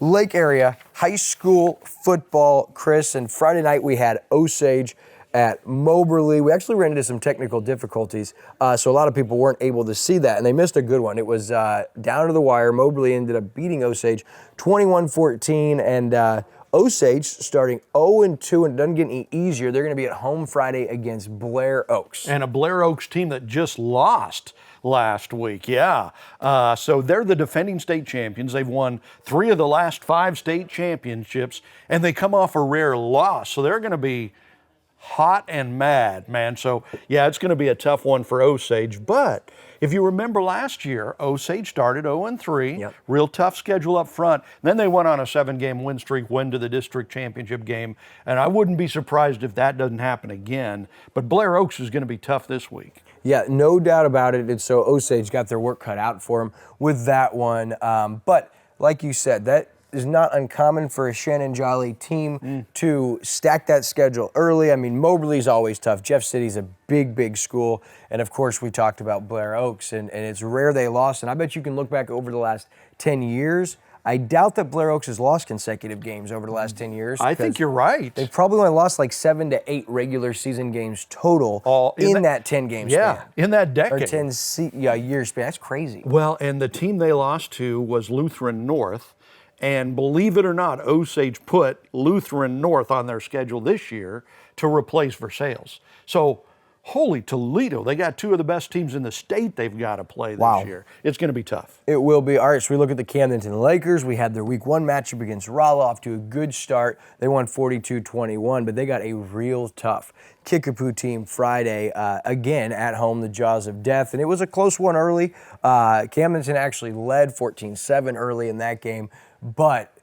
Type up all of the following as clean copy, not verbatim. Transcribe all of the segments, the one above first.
Lake area high school football, Chris, and Friday night we had Osage at Moberly. We actually ran into some technical difficulties, so a lot of people weren't able to see that, and they missed a good one. It was down to the wire. Moberly ended up beating Osage 21-14, and Osage starting 0-2, and it doesn't get any easier. They're going to be at home Friday against Blair Oaks. And a Blair Oaks team that just lost last week, yeah. So they're the defending state champions. They've won 3 of the last 5 state championships, and they come off a rare loss. So they're going to be hot and mad, man. So, yeah, it's going to be a tough one for Osage. But if you remember last year, Osage started 0-3, Yep. Real tough schedule up front. Then they went on a 7-game win streak, went to the district championship game, and I wouldn't be surprised if that doesn't happen again. But Blair Oaks is going to be tough this week. Yeah, no doubt about it. And so Osage got their work cut out for them with that one. But like you said, that is not uncommon for a Shannon Jolly team to stack that schedule early. I mean, Moberly's always tough. Jeff City's a big, big school. And of course, we talked about Blair Oaks, and it's rare they lost. And I bet you can look back over the last 10 years. I doubt that Blair Oaks has lost consecutive games over the last 10 years. I think you're right. They've probably only lost like 7 to 8 regular season games total All in that 10-game span. Yeah, in that decade. Or 10 year span. That's crazy. Well, and the team they lost to was Lutheran North. And believe it or not, Osage put Lutheran North on their schedule this year to replace Versailles. So, holy Toledo, they got 2 of the best teams in the state they've got to play this year. It's going to be tough. It will be. All right, so we look at the Camdenton Lakers. We had their week 1 matchup against Rolla, off to a good start. They won 42-21, but they got a real tough Kickapoo team Friday, again at home, the Jaws of Death. And it was a close one early. Camdenton actually led 14-7 early in that game, but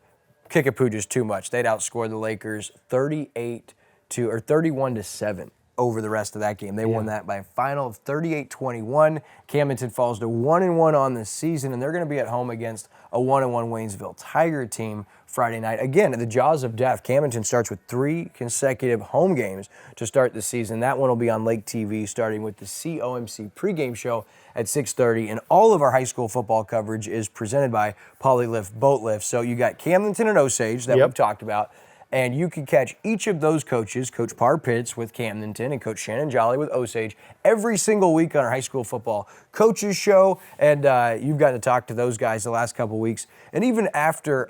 Kickapoo just too much. They'd outscored the Lakers 31-7 over the rest of that game. They won that by a final of 38-21. Camdenton falls to 1-1 on the season, and they're going to be at home against a 1-1 Waynesville Tiger team Friday night. Again, at the Jaws of Death, Camdenton starts with 3 consecutive home games to start the season. That one will be on Lake TV, starting with the COMC pregame show at 6:30. And all of our high school football coverage is presented by Polylift Boat Lift. So you got Camdenton and Osage that we've talked about. And you can catch each of those coaches, Coach Parr Pitts with Camdenton and Coach Shannon Jolly with Osage, every single week on our high school football coaches show. And you've gotten to talk to those guys the last couple weeks. And even after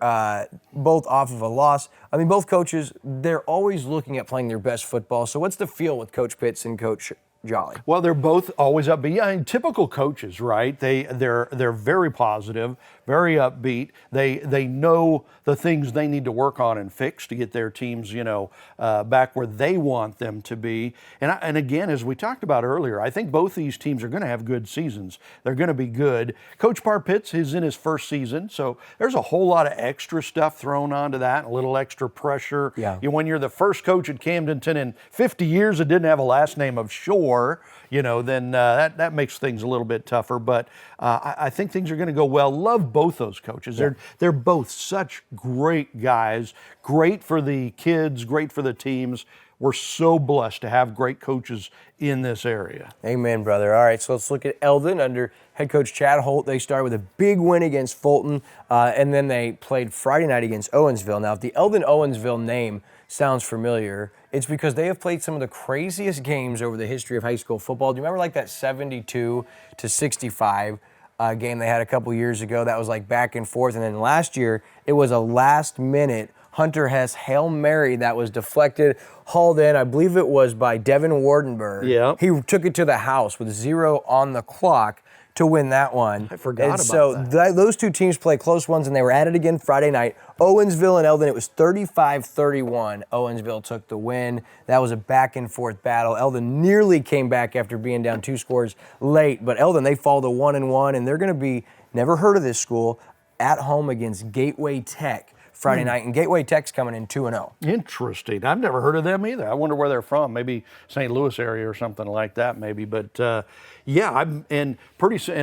both off of a loss, I mean, both coaches, they're always looking at playing their best football. So what's the feel with Coach Pitts and Coach Jolly? Well, they're both always upbeat. Yeah, I mean, typical coaches, right? They're very positive, very upbeat. They know the things they need to work on and fix to get their teams, back where they want them to be. And again, as we talked about earlier, I think both these teams are going to have good seasons. They're going to be good. Coach Parr Pitts is in his first season, so there's a whole lot of extra stuff thrown onto that, a little extra pressure. Yeah. When you're the first coach at Camdenton in 50 years that didn't have a last name of Shore, then that makes things a little bit tougher. But I think things are going to go well. Love both those coaches. Yeah. They're both such great guys, great for the kids, great for the teams. We're so blessed to have great coaches in this area. Amen, brother. All right, so let's look at Eldon under head coach Chad Holt. They started with a big win against Fulton, and then they played Friday night against Owensville. Now, if the Eldon-Owensville name sounds familiar, it's because they have played some of the craziest games over the history of high school football. Do you remember like that 72-65 game they had a couple years ago? That was like back and forth. And then last year, it was a last-minute Hunter Hess Hail Mary that was deflected, hauled in. I believe it was by Devin Wardenberg. Yeah. He took it to the house with 0 on the clock to win that one. I forgot and about so that. Those two teams play close ones, and they were at it again Friday night. Owensville and Eldon, it was 35-31. Owensville took the win. That was a back-and-forth battle. Eldon nearly came back after being down 2 scores late, but Eldon, they fall to 1-1, and they're going to be, never heard of this school, at home against Gateway Tech Friday night, and Gateway Tech's coming in 2-0. Interesting. I've never heard of them either. I wonder where they're from. Maybe St. Louis area or something like that, maybe. But and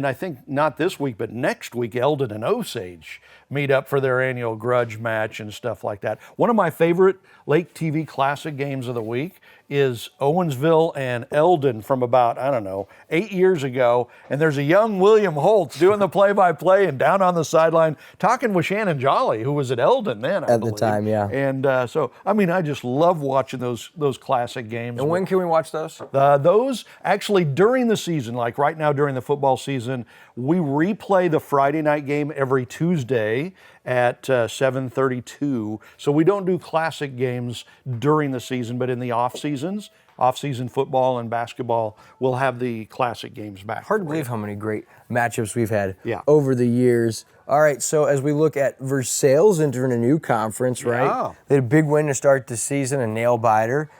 I think not this week, but next week, Eldon and Osage meet up for their annual grudge match and stuff like that. One of my favorite Lake TV Classic games of the week is Owensville and Eldon from about, I don't know, 8 years ago. And there's a young William Holtz doing the play-by-play and down on the sideline talking with Shannon Jolly, who was at Eldon then, I believe. the time, yeah. And so, I mean, I just love watching those classic games. And when can we watch those? Those actually during the season, like right now during the football season, we replay the Friday night game every Tuesday at 7:32. So we don't do classic games during the season, but in the off-season football and basketball, we'll have the classic games back. Hard to believe how many great matchups we've had Yeah. over the years. All right, so as we look at Versailles entering a new conference, right? Yeah. They had a big win to start the season, a nail-biter.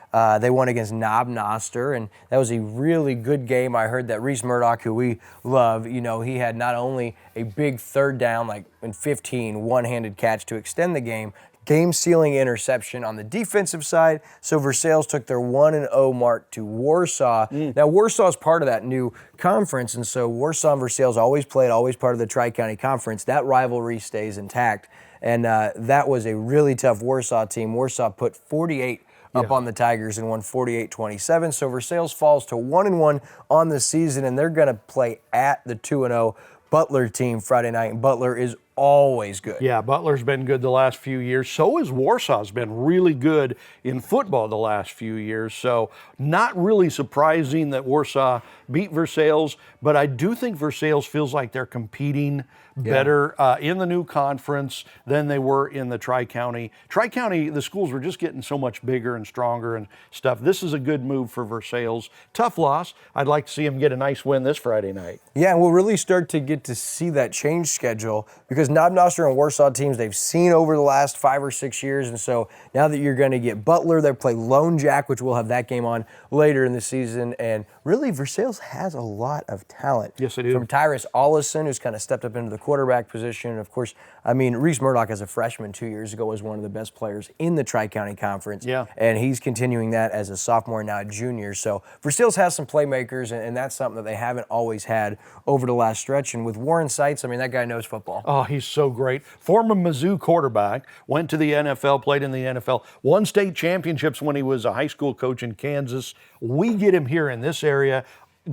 They won against Knob Noster, and that was a really good game. I heard that Reese Murdoch, who we love, he had not only a big third down, like in 15, one-handed catch to extend the game-sealing interception on the defensive side. So Versailles took their 1-0 mark to Warsaw. Now, Warsaw is part of that new conference, and so Warsaw and Versailles always part of the Tri-County Conference. That rivalry stays intact, and that was a really tough Warsaw team. Warsaw put 48 up on the Tigers and won 48-27. So Versailles falls to 1-1 on the season, and they're going to play at the 2-0 Butler team Friday night, and Butler is always good. Yeah, Butler's been good the last few years. So has Warsaw's been really good in football the last few years. So not really surprising that Warsaw beat Versailles, but I do think Versailles feels like they're competing better in the new conference than they were in the Tri-County. Tri-County, the schools were just getting so much bigger and stronger and stuff. This is a good move for Versailles. Tough loss. I'd like to see them get a nice win this Friday night. Yeah, and we'll really start to get to see that change schedule because Knob Noster and Warsaw teams they've seen over the last 5 or 6 years, and so now that you're going to get Butler, they play Lone Jack, which we'll have that game on later in the season, and really Versailles has a lot of talent. Yes, they do. From Tyrus Ollison, who's kind of stepped up into the quarterback position, and of course, Reese Murdoch as a freshman 2 years ago was one of the best players in the Tri-County Conference, and he's continuing that as a sophomore, now a junior, so Versailles has some playmakers, and that's something that they haven't always had over the last stretch, and with Warren Seitz, that guy knows football. Oh, he's so great. Former Mizzou quarterback, went to the NFL, played in the NFL, won state championships when he was a high school coach in Kansas. We get him here in this area.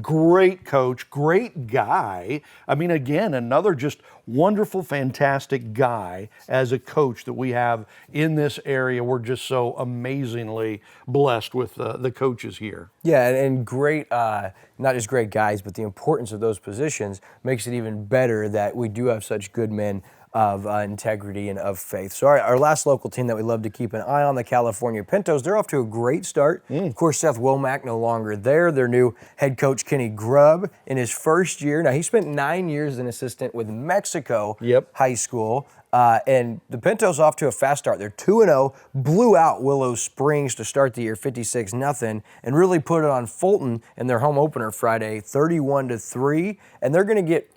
Great coach, great guy. Again, another just wonderful, fantastic guy as a coach that we have in this area. We're just so amazingly blessed with the coaches here. Yeah, and great, not just great guys, but the importance of those positions makes it even better that we do have such good men of integrity and of faith. So our last local team that we love to keep an eye on, the California Pintos, they're off to a great start. Of course, Seth Womack no longer there. Their new head coach, Kenny Grubb, in his first year. Now, he spent 9 years as an assistant with Mexico High School. And the Pintos off to a fast start. They're 2-0, blew out Willow Springs to start the year 56-0, and really put it on Fulton in their home opener Friday, 31-3. And they're going to get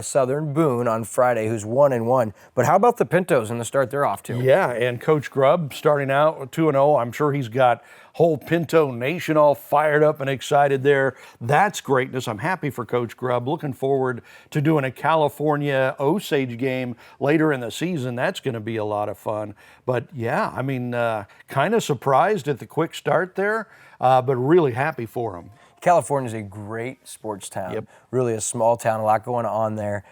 Southern Boone on Friday, who's 1-1. But how about the Pintos and the start they're off to? Yeah, and Coach Grubb starting out 2-0. I'm sure he's got whole Pinto Nation all fired up and excited there. That's greatness. I'm happy for Coach Grubb. Looking forward to doing a California Osage game later in the season. That's going to be a lot of fun. But yeah, kind of surprised at the quick start there, but really happy for him. California is a great sports town. Really a small town, a lot going on there.